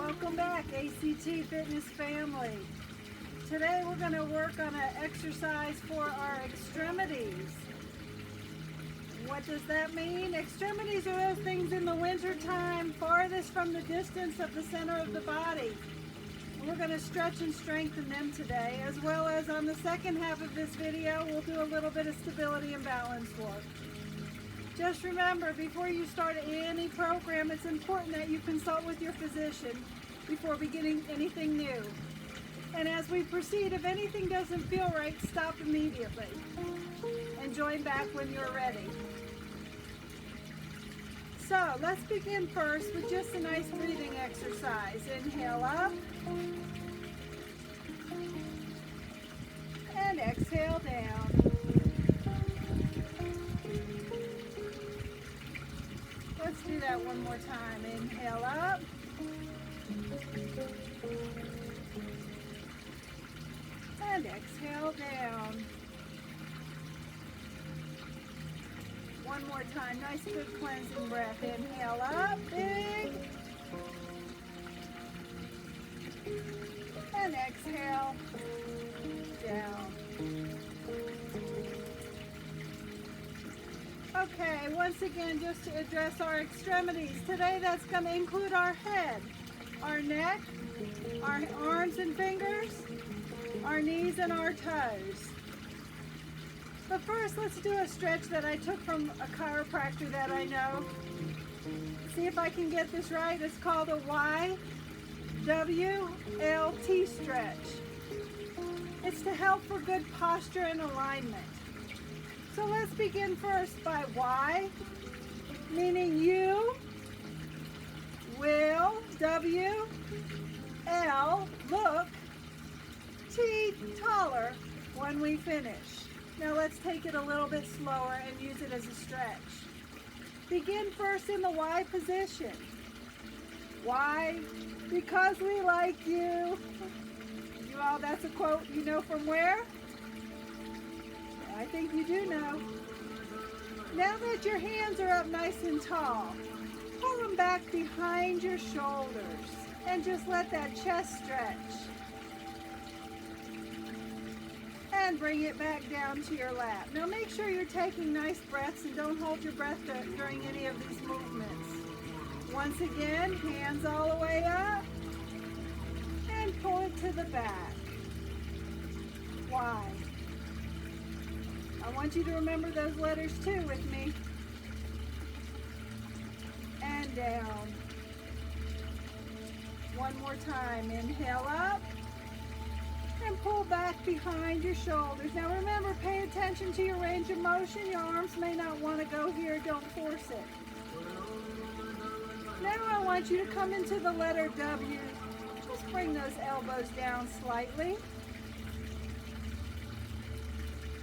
Welcome back, ACT Fitness family. Today we're going to work on an exercise for our extremities. What does that mean? Extremities are those things in the winter time farthest from the distance of the center of the body. And we're going to stretch and strengthen them today, as well as on the second half of this video we'll do a little bit of stability and balance work. Just remember, before you start any program, it's important that you consult with your physician before beginning anything new. And as we proceed, if anything doesn't feel right, stop immediately and join back when you're ready. So let's begin first with just a nice breathing exercise. Inhale up and exhale down. Let's do that one more time. Inhale up. And exhale down. One more time. Nice, good cleansing breath. Inhale up, big. And exhale down. Okay, once again, just to address our extremities. Today that's going to include our head, our neck, our arms and fingers, our knees and our toes. But first, let's do a stretch that I took from a chiropractor that I know. See if I can get this right. It's called a YWLT stretch. It's to help for good posture and alignment. So let's begin first by Y, meaning you will, W, L, look, T, taller when we finish. Now let's take it a little bit slower and use it as a stretch. Begin first in the Y position. Y, because we like you. You all, that's a quote you know from where? I think you do know. Now that your hands are up nice and tall, pull them back behind your shoulders and just let that chest stretch. And bring it back down to your lap. Now make sure you're taking nice breaths and don't hold your breath during any of these movements. Once again, hands all the way up and pull it to the back. Y. I want you to remember those letters too with me. And down. One more time. Inhale up and pull back behind your shoulders. Now remember, pay attention to your range of motion. Your arms may not want to go here. Don't force it. Now I want you to come into the letter W. Just bring those elbows down slightly.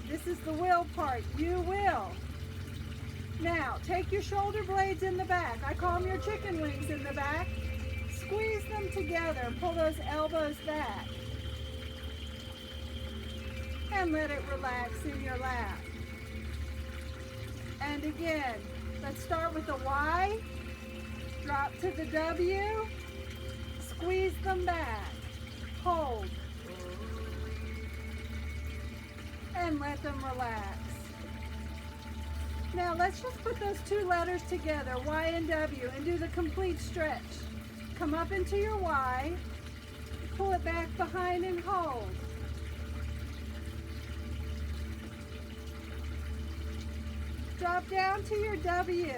This is the will part. You will. Now, take your shoulder blades in the back. I call them your chicken wings in the back. Squeeze them together and pull those elbows back. And let it relax in your lap. And again, let's start with the Y. Drop to the W. Squeeze them back. Hold. And let them relax. Now let's just put those two letters together, Y and W, and do the complete stretch. Come up into your Y, pull it back behind and hold. Drop down to your W.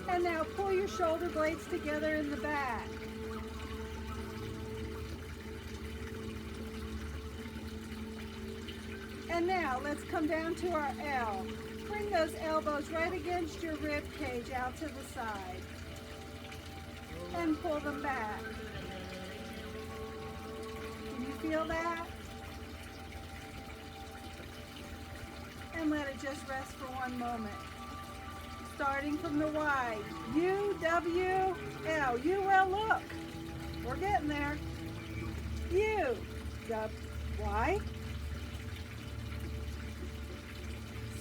And now pull your shoulder blades together in the back. And now let's come down to our L. Bring those elbows right against your rib cage out to the side. And pull them back. Can you feel that? And let it just rest for one moment. Starting from the Y. U, W, L. You will, look. We're getting there. U, W, Y.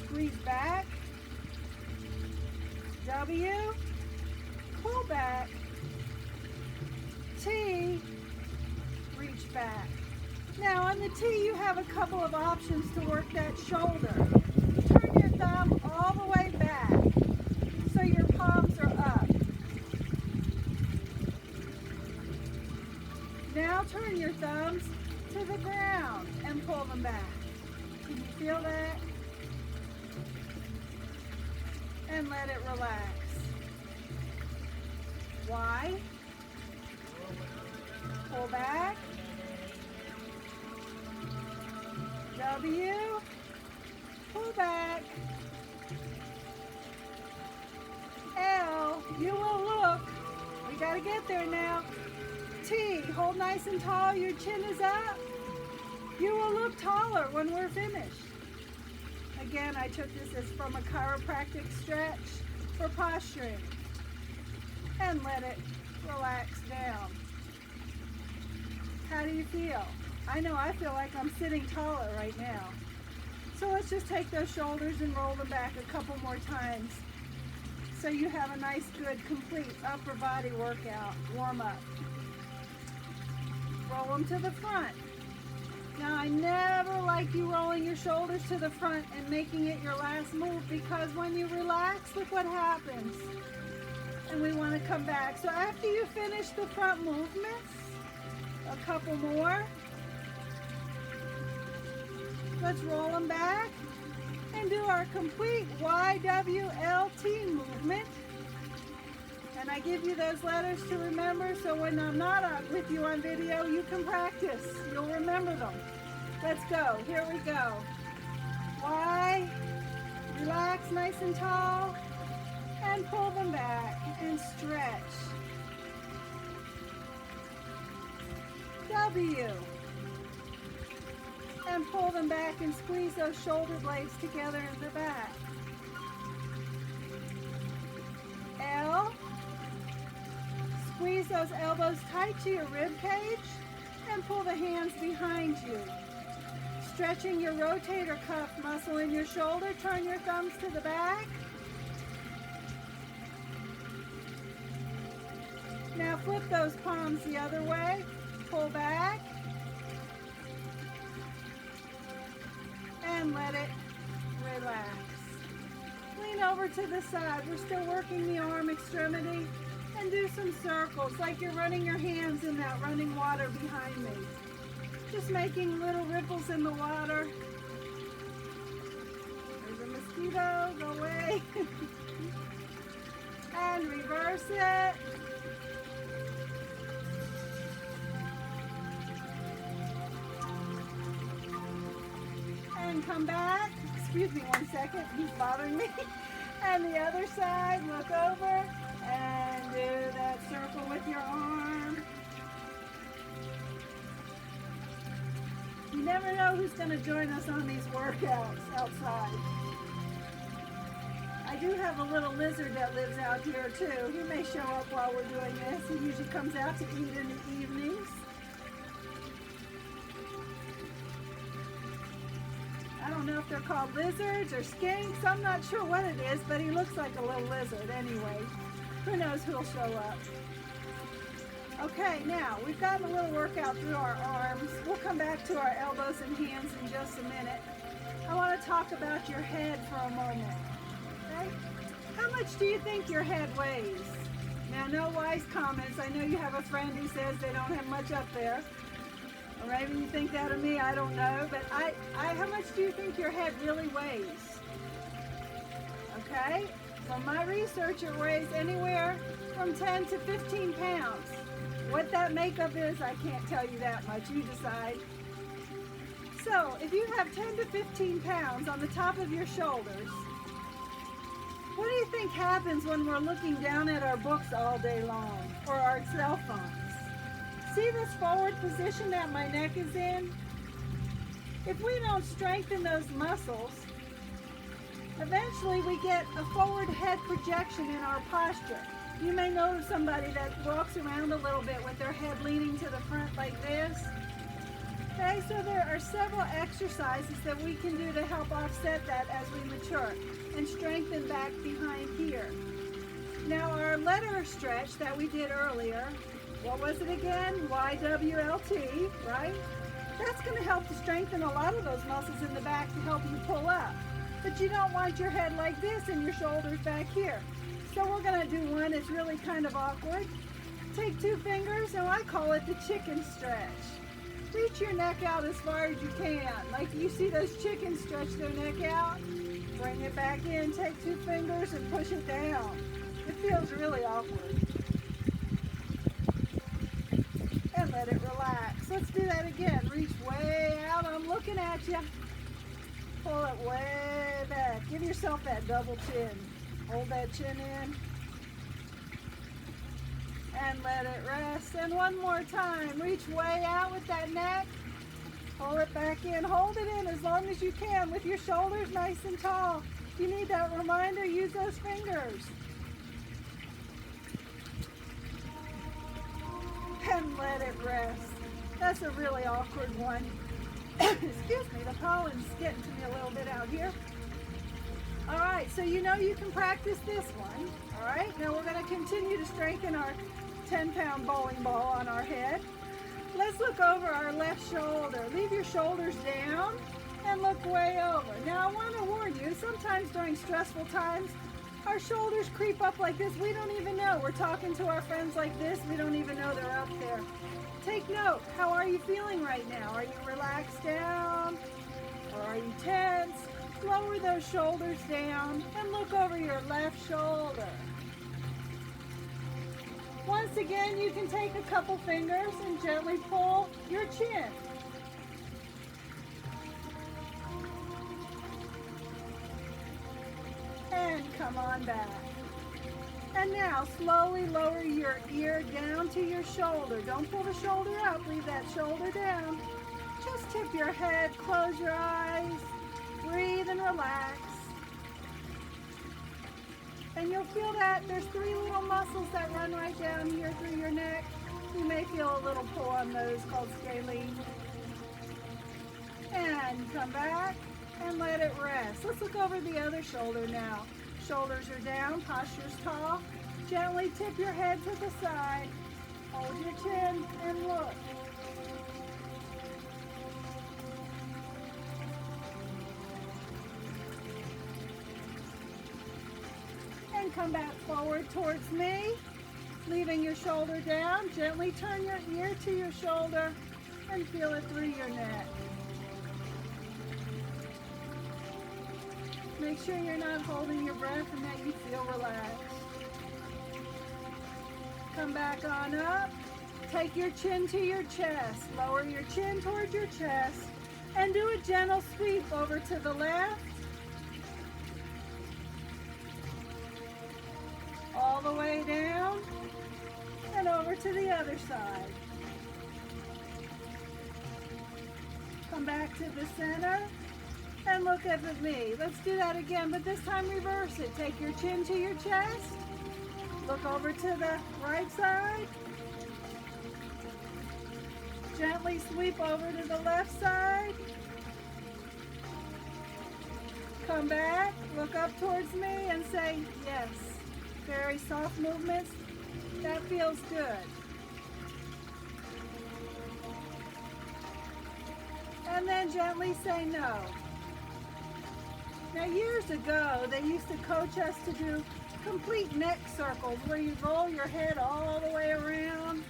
Squeeze back. W, pull back, back. Now on the T, you have a couple of options to work that shoulder. Turn your thumb all the way back so your palms are up. Now turn your thumbs to the ground and pull them back. Can you feel that? And let it relax. Y. Pull back. W. Pull back. L. You will look. We got to get there now. T. Hold nice and tall. Your chin is up. You will look taller when we're finished. Again, I took this as from a chiropractic stretch for posturing. And let it relax down. How do you feel? I know I feel like I'm sitting taller right now. So let's just take those shoulders and roll them back a couple more times so you have a nice, good, complete upper body workout, warm up. Roll them to the front. Now, I never like you rolling your shoulders to the front and making it your last move, because when you relax, look what happens. And we want to come back. So after you finish the front movements, a couple more. Let's roll them back and do our complete YWLT movement. And I give you those letters to remember, so when I'm not with you on video, you can practice. You'll remember them. Let's go. Here we go. Y, relax nice and tall, and pull them back and stretch. W, and pull them back and squeeze those shoulder blades together in the back. L, squeeze those elbows tight to your rib cage and pull the hands behind you. Stretching your rotator cuff muscle in your shoulder, turn your thumbs to the back. Now flip those palms the other way, pull back, and let it relax. Lean over to the side. We're still working the arm extremity, and do some circles like you're running your hands in that running water behind me. Just making little ripples in the water. There's a mosquito, go away. And reverse it. And come back. Excuse me 1 second, he's bothering me. And the other side, look over and do that circle with your arm. You never know who's going to join us on these workouts outside. I do have a little lizard that lives out here too. He may show up while we're doing this. He usually comes out to eat in the evenings. I don't know if they're called lizards or skinks. I'm not sure what it is, but he looks like a little lizard anyway. Who knows who'll show up. Okay, now we've gotten a little workout through our arms. We'll come back to our elbows and hands in just a minute. I want to talk about your head for a moment. Okay? How much do you think your head weighs? Now, no wise comments. I know you have a friend who says they don't have much up there. Or maybe you think that of me, I don't know. But how much do you think your head really weighs? Okay? From my research, it weighs anywhere from 10 to 15 pounds. What that makeup is, I can't tell you that much. You decide. So, if you have 10 to 15 pounds on the top of your shoulders, what do you think happens when we're looking down at our books all day long, or our cell phones? See this forward position that my neck is in? If we don't strengthen those muscles, eventually we get a forward head projection in our posture. You may notice somebody that walks around a little bit with their head leaning to the front like this. Okay, so there are several exercises that we can do to help offset that as we mature and strengthen back behind here. Now our letter stretch that we did earlier, what was it again? YWLT, right? That's going to help to strengthen a lot of those muscles in the back to help you pull up. But you don't want your head like this and your shoulders back here. So we're going to do one that's really kind of awkward. Take 2 fingers, and I call it the chicken stretch. Reach your neck out as far as you can. Like you see those chickens stretch their neck out. Bring it back in, take 2 fingers and push it down. It feels really awkward. And let it relax. Let's do that again. Reach way out, I'm looking at you. Pull it way back. Give yourself that double chin. Hold that chin in. And let it rest. And one more time. Reach way out with that neck. Pull it back in. Hold it in as long as you can with your shoulders nice and tall. If you need that reminder, use those fingers. And let it rest. That's a really awkward one. Excuse me, the pollen's getting to me a little bit out here. All right, so you know you can practice this one. All right, now we're going to continue to strengthen our 10-pound bowling ball on our head. Let's look over our left shoulder. Leave your shoulders down and look way over. Now I want to warn you, sometimes during stressful times, our shoulders creep up like this. We don't even know. We're talking to our friends like this. We don't even know they're up there. Take note. How are you feeling right now? Are you relaxed down? Or are you tense? Lower those shoulders down and look over your left shoulder. Once again, you can take a couple fingers and gently pull your chin. And come on back. And now slowly lower your ear down to your shoulder. Don't pull the shoulder up, leave that shoulder down. Just tip your head, close your eyes, breathe and relax. And you'll feel that there's 3 little muscles that run right down here through your neck. You may feel a little pull on those called scalene. And come back and let it rest. Let's look over the other shoulder now. Shoulders are down, posture's tall. Gently tip your head to the side. Hold your chin and look. And come back forward towards me, leaving your shoulder down. Gently turn your ear to your shoulder and feel it through your neck. Make sure you're not holding your breath and that you feel relaxed. Come back on up. Take your chin to your chest. Lower your chin towards your chest and do a gentle sweep over to the left. All the way down and over to the other side. Come back to the center and look up at me. Let's do that again, but this time reverse it. Take your chin to your chest. Look over to the right side. Gently sweep over to the left side. Come back, look up towards me and say yes. Very soft movements. That feels good. And then gently say no. Now years ago, they used to coach us to do complete neck circles where you roll your head all the way around.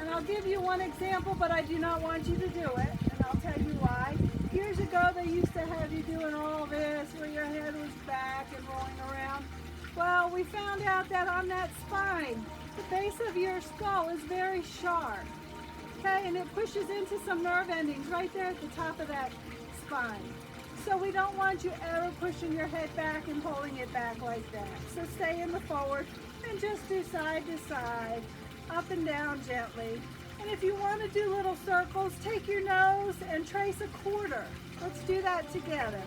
And I'll give you one example, but I do not want you to do it, and I'll tell you why. Years ago, they used to have you doing all this where your head was back and rolling around. Well, we found out that on that spine, the base of your skull is very sharp. Okay, and it pushes into some nerve endings right there at the top of that spine. So we don't want you ever pushing your head back and pulling it back like that. So stay in the forward and just do side to side, up and down gently. And if you want to do little circles, take your nose and trace a quarter. Let's do that together.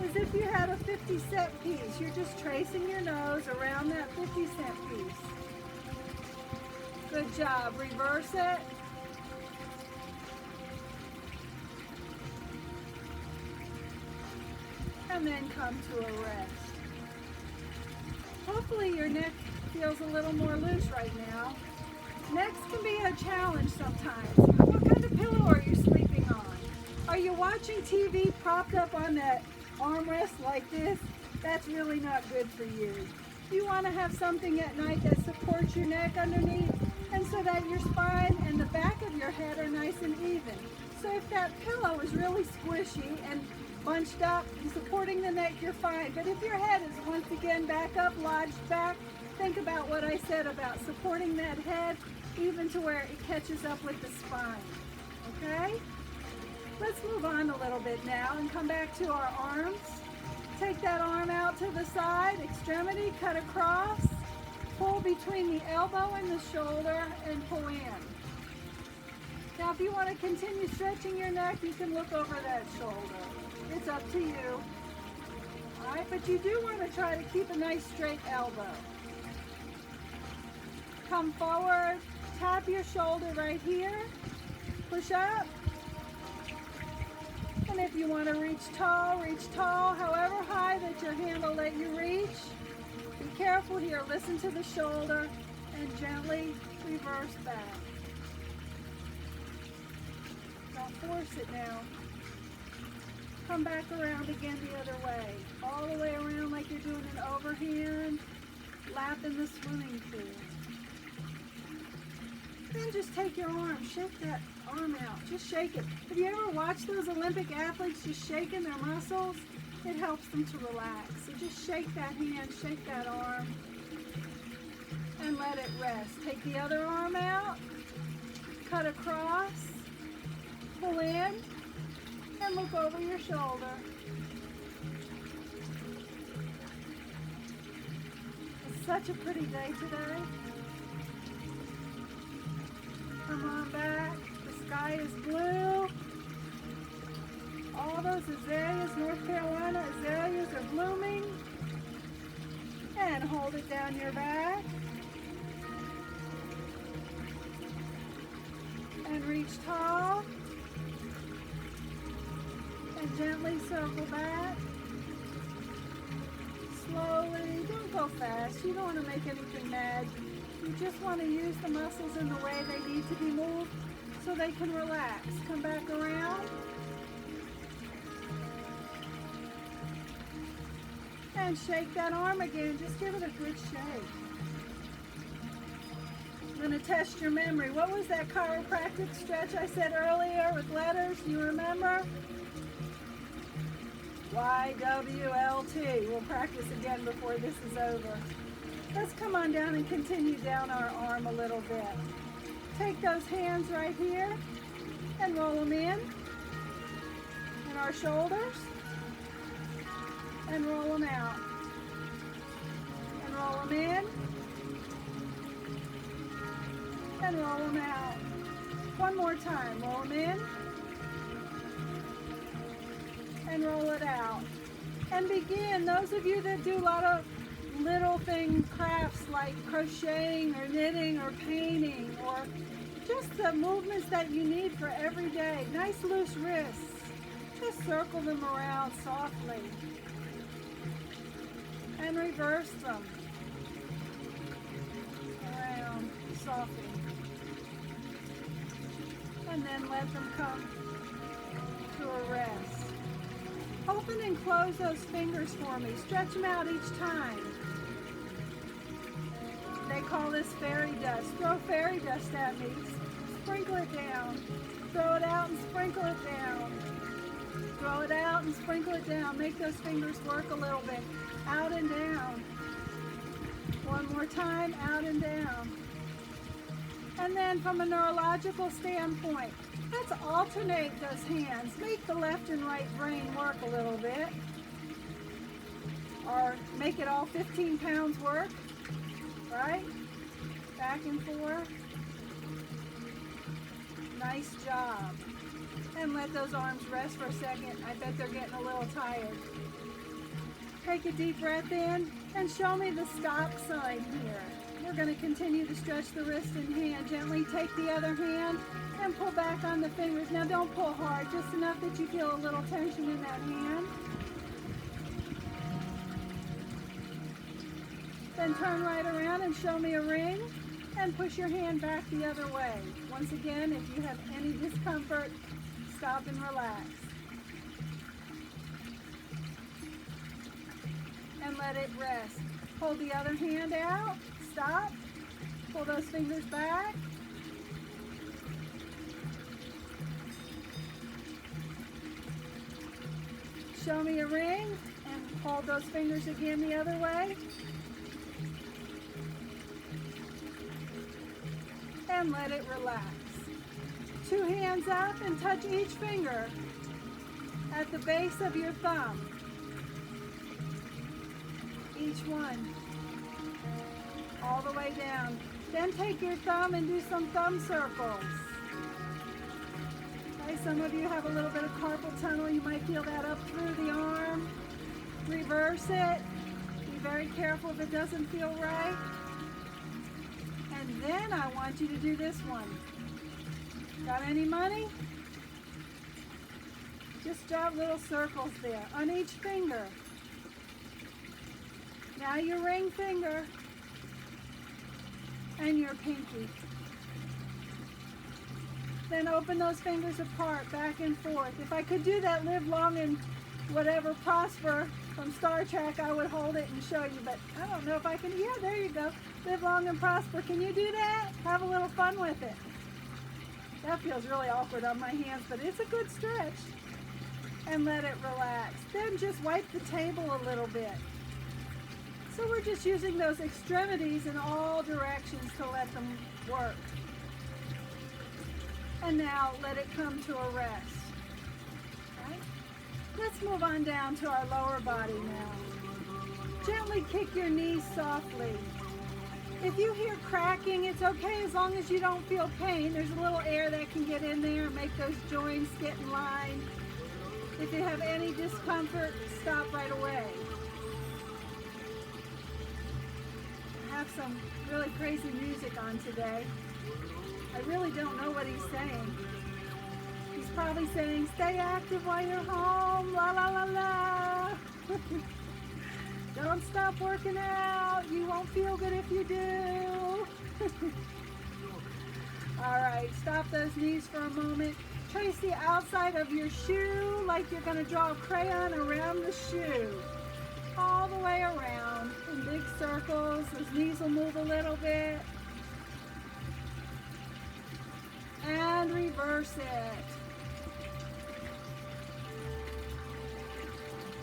As if you had a 50-cent piece. You're just tracing your nose around that 50-cent piece. Good job. Reverse it. And then come to a rest. Hopefully your neck feels a little more loose right now. Next can be a challenge sometimes. What kind of pillow are you sleeping on? Are you watching TV propped up on that armrest like this? That's really not good for you. You want to have something at night that supports your neck underneath, and so that your spine and the back of your head are nice and even. So if that pillow is really squishy and bunched up and supporting the neck, you're fine. But if your head is once again back up, lodged back, think about what I said about supporting that head even to where it catches up with the spine. Okay? Let's move on a little bit now and come back to our arms. Take that arm out to the side, extremity, cut across, pull between the elbow and the shoulder, and pull in. Now if you want to continue stretching your neck, you can look over that shoulder. It's up to you. All right, but you do want to try to keep a nice straight elbow. Come forward, tap your shoulder right here, push up. And if you want to reach tall, however high that your hand will let you reach. Be careful here, listen to the shoulder, and gently reverse back. Don't force it now. Come back around again the other way. All the way around like you're doing an overhand lap in the swimming pool. Then just take your arm, shake that arm out, just shake it. Have you ever watched those Olympic athletes just shaking their muscles? It helps them to relax. So just shake that hand, shake that arm, and let it rest. Take the other arm out, cut across, pull in, and look over your shoulder. It's such a pretty day today. Come on back. The sky is blue. All those azaleas, North Carolina azaleas are blooming. And hold it down your back. And reach tall. And gently circle back. Slowly. Don't go fast. You don't want to make anything mad. You just want to use the muscles in the way they need to be moved so they can relax. Come back around. And shake that arm again. Just give it a good shake. I'm going to test your memory. What was that chiropractic stretch I said earlier with letters? You remember? YWLT. We'll practice again before this is over. Let's come on down and continue down our arm a little bit. Take those hands right here and roll them in our shoulders, and roll them out, and roll them in, and roll them out. One more time, roll them in, and roll it out. And begin, those of you that do a lot of little thing crafts like crocheting or knitting or painting, or just the movements that you need for every day. Nice loose wrists. Just circle them around softly and reverse them around softly, and then let them come to a rest. Open and close those fingers for me. Stretch them out each time. They call this fairy dust. Throw fairy dust at me. Sprinkle it down. Throw it out and sprinkle it down. Throw it out and sprinkle it down. Make those fingers work a little bit. Out and down. One more time, out and down. And then from a neurological standpoint, let's alternate those hands. Make the left and right brain work a little bit. Or make it all 15 pounds work. Right? Back and forth. Nice job. And let those arms rest for a second. I bet they're getting a little tired. Take a deep breath in and show me the stop sign here. We're going to continue to stretch the wrist and hand. Gently take the other hand and pull back on the fingers. Now don't pull hard, just enough that you feel a little tension in that hand. Then turn right around and show me a ring, and push your hand back the other way. Once again, if you have any discomfort, stop and relax. And let it rest. Hold the other hand out, stop, pull those fingers back. Show me a ring, and hold those fingers again the other way. And let it relax. Two hands up and touch each finger at the base of your thumb. Each one. All the way down. Then take your thumb and do some thumb circles. Okay, some of you have a little bit of carpal tunnel. You might feel that up through the arm. Reverse it. Be very careful if it doesn't feel right. And then I want you to do this one. Got any money? Just draw little circles there on each finger. Now your ring finger and your pinky. Then open those fingers apart, back and forth. If I could do that live long and whatever prosper from Star Trek, I would hold it and show you, but I don't know if I can. Yeah, there you go. Live long and prosper. Can you do that? Have a little fun with it. That feels really awkward on my hands, but it's a good stretch. And let it relax. Then just wipe the table a little bit. So we're just using those extremities in all directions to let them work. And now let it come to a rest. Right? Let's move on down to our lower body now. Gently kick your knees softly. If you hear cracking, it's okay as long as you don't feel pain. There's a little air that can get in there and make those joints get in line. If you have any discomfort, stop right away. I have some really crazy music on today. I really don't know what he's saying. He's probably saying, stay active while you're home, la la la la. Don't stop working out. You won't feel good if you do. All right, stop those knees for a moment. Trace the outside of your shoe like you're going to draw a crayon around the shoe. All the way around in big circles. Those knees will move a little bit. And reverse it.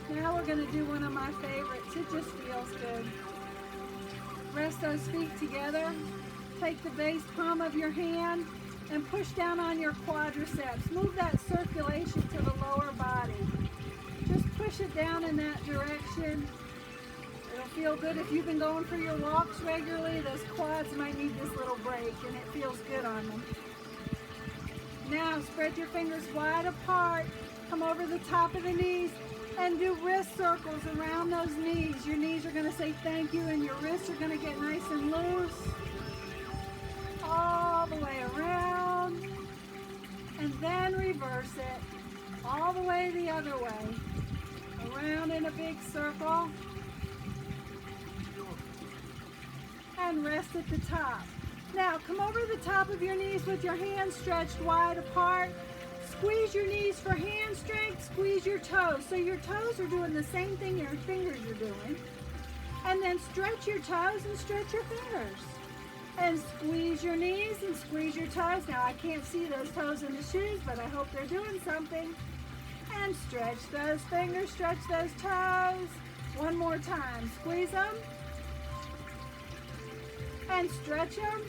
Now we're going to do one of my favorites. It just feels good. Rest those feet together. Take the base palm of your hand and push down on your quadriceps. Move that circulation to the lower body. Just push it down in that direction. It'll feel good if you've been going for your walks regularly. Those quads might need this little break, and it feels good on them. Now spread your fingers wide apart. Come over the top of the knees and do wrist circles around those knees. Your knees are going to say thank you, and your wrists are going to get nice and loose. All the way around. And then reverse it. All the way the other way. Around in a big circle. And rest at the top. Now come over the top of your knees with your hands stretched wide apart. Squeeze your knees for hand strength. Squeeze your toes. So your toes are doing the same thing your fingers are doing. And then stretch your toes and stretch your fingers. And squeeze your knees and squeeze your toes. Now I can't see those toes in the shoes, but I hope they're doing something. And stretch those fingers, stretch those toes. One more time. Squeeze them. And stretch them.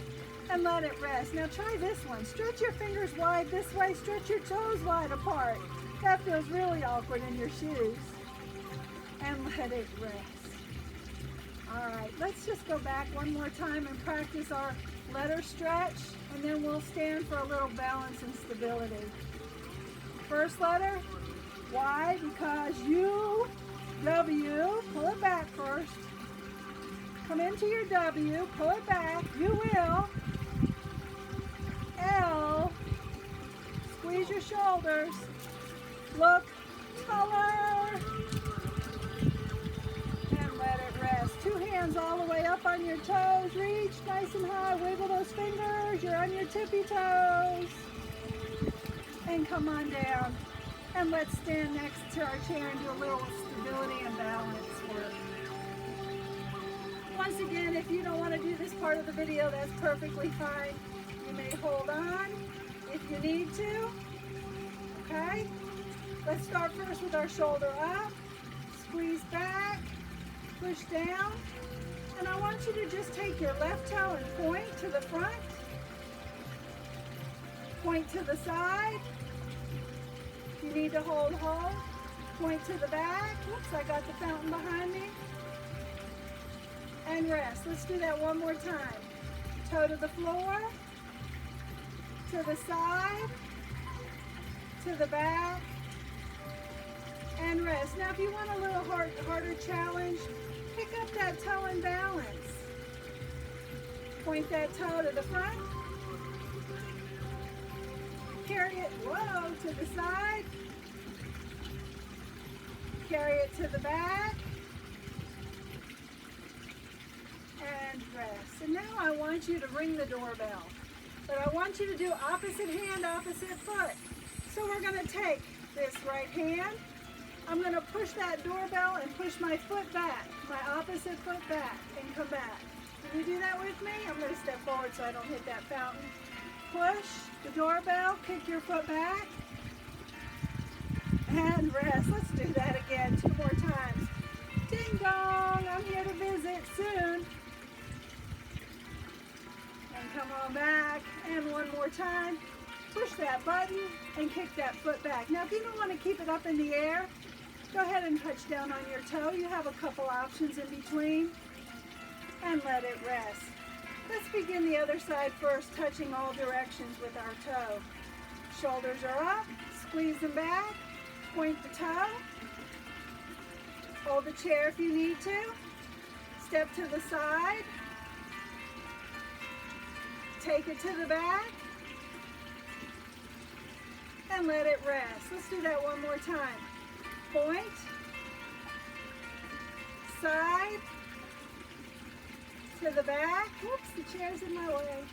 And let it rest. Now try this one. Stretch your fingers wide this way. Stretch your toes wide apart. That feels really awkward in your shoes. And let it rest. All right, let's just go back one more time and practice our letter stretch, and then we'll stand for a little balance and stability. First letter, Y, because U, W, pull it back first. Come into your W, pull it back, you will. L, squeeze your shoulders, look taller, and let it rest. 2 hands all the way up on your toes. Reach nice and high. Wiggle those fingers. You're on your tippy toes. And come on down. And let's stand next to our chair and do a little stability and balance work. Once again, if you don't want to do this part of the video, that's perfectly fine. You may hold on if you need to. Okay? Let's start first with our shoulder up. Squeeze back. Push down. And I want you to just take your left toe and point to the front. Point to the side. If you need to hold. Point to the back. Whoops, I got the fountain behind me. And rest. Let's do that one more time. Toe to the floor. To the side. To the back. And rest. Now if you want a little harder challenge, pick up that toe and balance. Point that toe to the front. Carry it, to the side. Carry it to the back. And rest. And now I want you to ring the doorbell. But I want you to do opposite hand, opposite foot. So we're going to take this right hand. I'm going to push that doorbell and push my foot back, my opposite foot back, and come back. Can you do that with me? I'm going to step forward so I don't hit that fountain. Push the doorbell, kick your foot back, and rest. Let's do that again 2 more times. Ding dong, I'm here to visit soon. And come on back, and one more time. Push that button and kick that foot back. Now if you don't want to keep it up in the air, go ahead and touch down on your toe. You have a couple options in between. And let it rest. Let's begin the other side first, touching all directions with our toe. Shoulders are up, squeeze them back, point the toe. Hold the chair if you need to. Step to the side. Take it to the back. And let it rest. Let's do that one more time. Point, side, to the back. Whoops, the chair's in my way.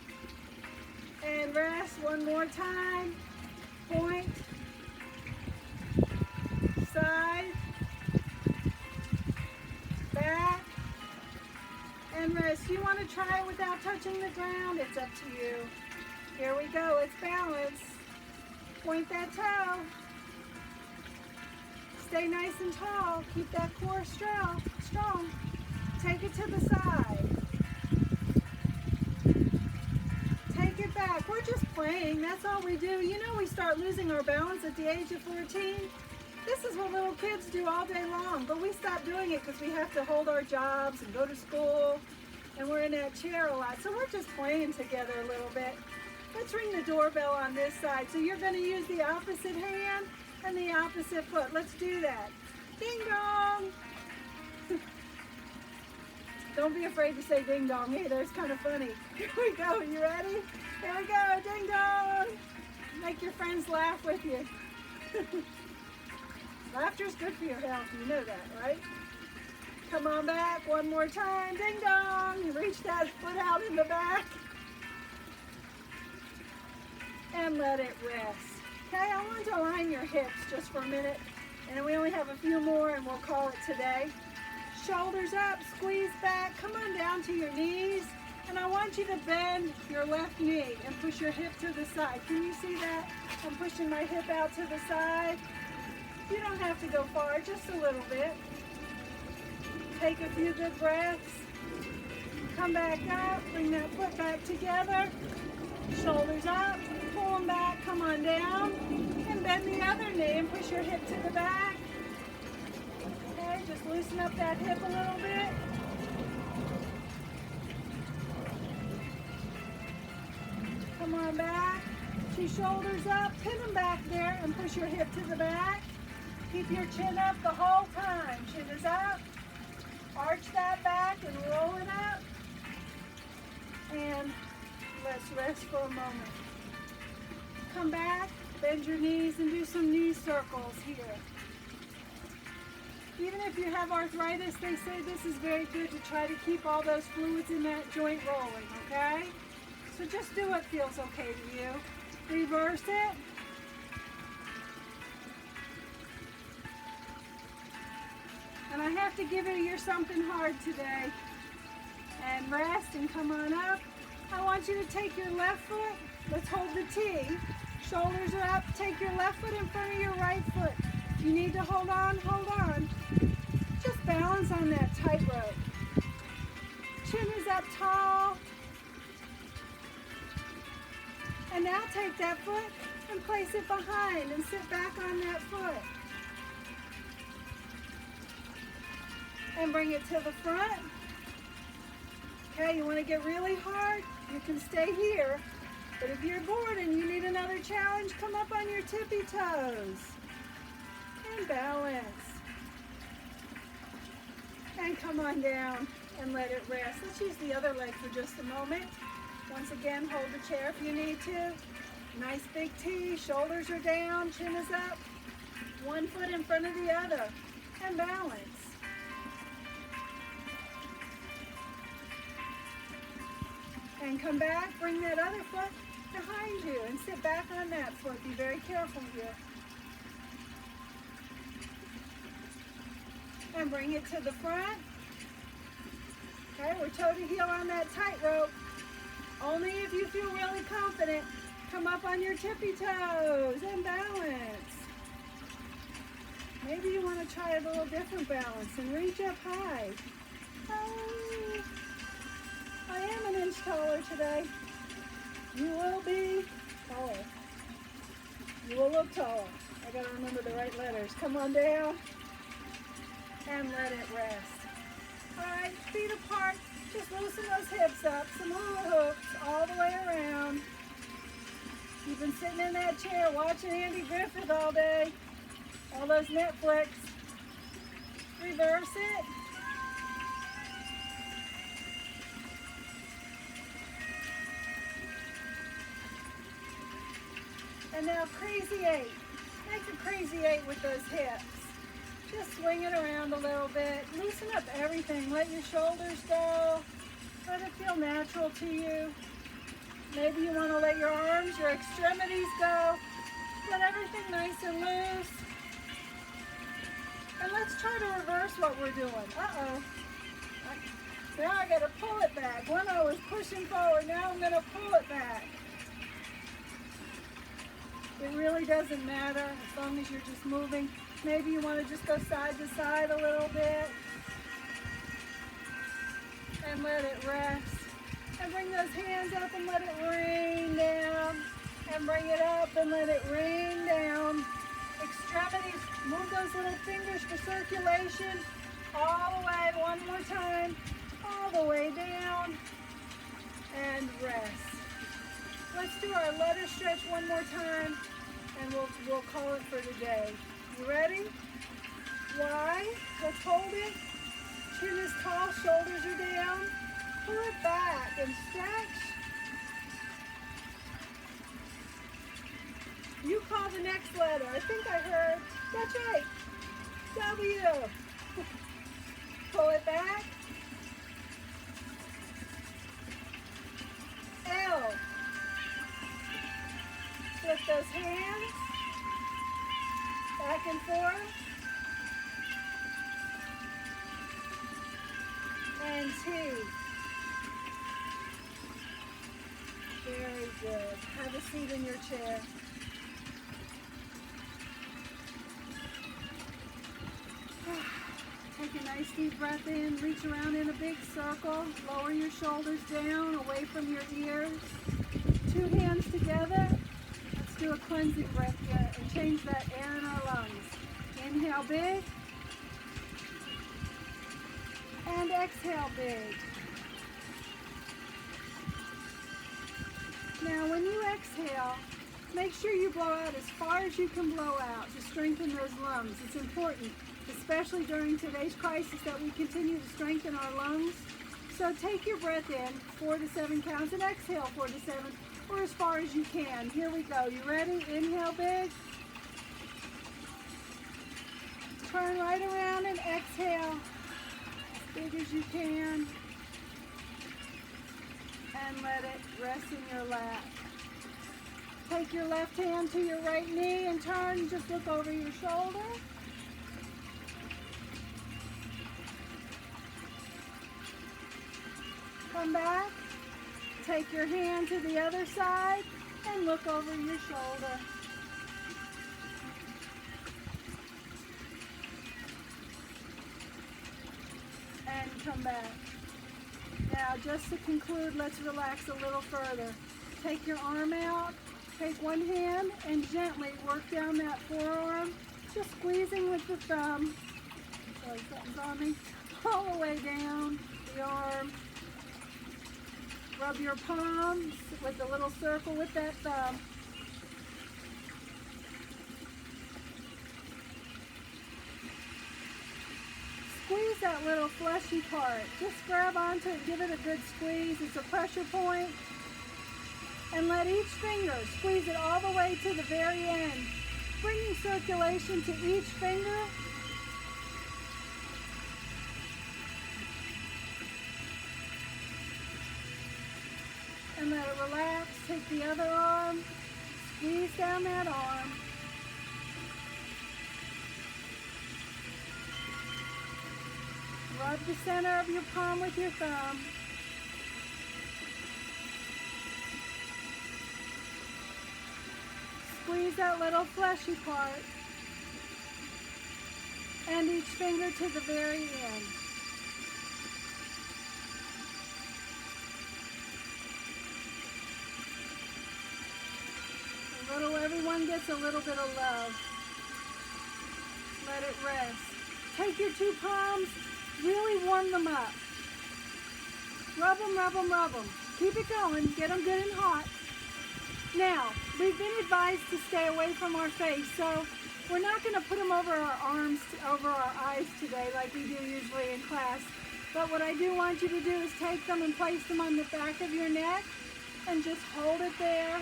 And rest one more time. Point, side, back, and rest. You want to try it without touching the ground? It's up to you. Here we go, it's balance. Point that toe. Stay nice and tall. Keep that core strong. Take it to the side. Take it back. We're just playing. That's all we do. You know, we start losing our balance at the age of 14. This is what little kids do all day long, but we stop doing it because we have to hold our jobs and go to school, and we're in that chair a lot. So we're just playing together a little bit. Let's ring the doorbell on this side. So you're going to use the opposite hand and the opposite foot. Let's do that. Ding dong. Don't be afraid to say ding dong either. It's kind of funny. Here we go. You ready? Here we go. Ding dong. Make your friends laugh with you. Laughter's good for your health. You know that, right? Come on back. One more time. Ding dong. Reach that foot out in the back. And let it rest. Okay, I want to line your hips just for a minute. And we only have a few more and we'll call it today. Shoulders up, squeeze back, come on down to your knees. And I want you to bend your left knee and push your hip to the side. Can you see that? I'm pushing my hip out to the side. You don't have to go far, just a little bit. Take a few good breaths. Come back up, bring that foot back together. Shoulders up, pull them back, come on down. And bend the other knee and push your hip to the back. Okay, just loosen up that hip a little bit. Come on back. 2 shoulders up, pin them back there and push your hip to the back. Keep your chin up the whole time. Chin is up. Arch that back and roll it up. And let's rest for a moment. Come back, bend your knees and do some knee circles here. Even if you have arthritis, they say this is very good to try to keep all those fluids in that joint rolling, okay? So just do what feels okay to you. Reverse it. And I have to give you something hard today. And rest and come on up. I want you to take your left foot. Let's hold the T. Shoulders are up. Take your left foot in front of your right foot. If you need to hold on, hold on. Just balance on that tightrope. Chin is up tall. And now take that foot and place it behind and sit back on that foot. And bring it to the front. Okay, you want to get really hard? You can stay here. But if you're bored and you need another challenge, come up on your tippy toes. And balance. And come on down and let it rest. Let's use the other leg for just a moment. Once again, hold the chair if you need to. Nice big T, shoulders are down, chin is up. One foot in front of the other. And balance. And come back, bring that other foot behind you and sit back on that foot. Be very careful here. And bring it to the front. Okay, we're toe to heel on that tightrope. Only if you feel really confident. Come up on your tippy toes and balance. Maybe you want to try a little different balance and reach up high. Oh, I am an inch taller today. You will be taller. You will look taller. I gotta remember the right letters. Come on down and let it rest. All right, feet apart. Just loosen those hips up. Some hula hoops all the way around. You've been sitting in that chair watching Andy Griffith all day. All those Netflix. Reverse it. And now crazy eight. Make a crazy eight with those hips. Just swing it around a little bit. Loosen up everything. Let your shoulders go. Let it feel natural to you. Maybe you want to let your arms, your extremities go. Let everything nice and loose. And let's try to reverse what we're doing. Uh-oh. Now I got to pull it back. When I was pushing forward, now I'm going to pull it back. It really doesn't matter as long as you're just moving. Maybe you want to just go side to side a little bit. And let it rest. And bring those hands up and let it rain down. And bring it up and let it rain down. Extremities, move those little fingers for circulation. All the way, one more time. All the way down. And rest. Let's do our letter stretch one more time. And we'll call it for today. You ready? Y. Let's hold it. Chin is tall, shoulders are down. Pull it back and stretch. You call the next letter. I think I heard. That's right. W. Pull it back. L. Flip those hands. Back and forth. And T. Very good. Have a seat in your chair. Take a nice deep breath in. Reach around in a big circle. Lower your shoulders down, away from your ears. Two hands together. Let's do a cleansing breath here and change that air in our lungs. Inhale big. And exhale big. Now when you exhale, make sure you blow out as far as you can blow out to strengthen those lungs. It's important, especially during today's crisis, that we continue to strengthen our lungs. So take your breath in, 4 to 7 counts, and exhale 4 to 7, or as far as you can. Here we go. You ready? Inhale big. Turn right around and exhale as big as you can. And let it rest in your lap. Take your left hand to your right knee and turn and just look over your shoulder. Come back. Take your hand to the other side and look over your shoulder. And come back. Now, just to conclude, let's relax a little further. Take your arm out, take one hand, and gently work down that forearm, just squeezing with the thumb. Sorry, something's on me. All the way down the arm. Rub your palms with a little circle with that thumb. Squeeze that little fleshy part. Just grab onto it, give it a good squeeze. It's a pressure point. And let each finger squeeze it all the way to the very end, bringing circulation to each finger. And let it relax. Take the other arm, squeeze down that arm. Rub the center of your palm with your thumb. Squeeze that little fleshy part. And each finger to the very end. Everyone gets a little bit of love. Let it rest. Take your two palms, really warm them up. Rub them, rub them, rub them. Keep it going. Get them good and hot. Now, we've been advised to stay away from our face, so we're not going to put them over our arms, over our eyes today like we do usually in class. But what I do want you to do is take them and place them on the back of your neck and just hold it there.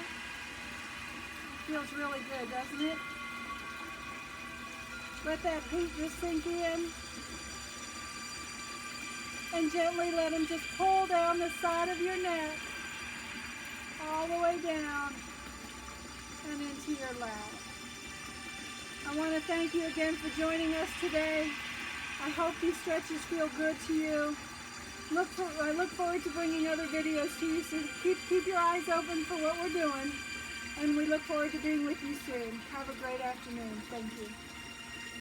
Feels really good, doesn't it? Let that heat just sink in. And gently let them just pull down the side of your neck, all the way down and into your lap. I want to thank you again for joining us today. I hope these stretches feel good to you. I look forward to bringing other videos to you, so keep your eyes open for what we're doing. And we look forward to being with you soon. Have a great afternoon. Thank you.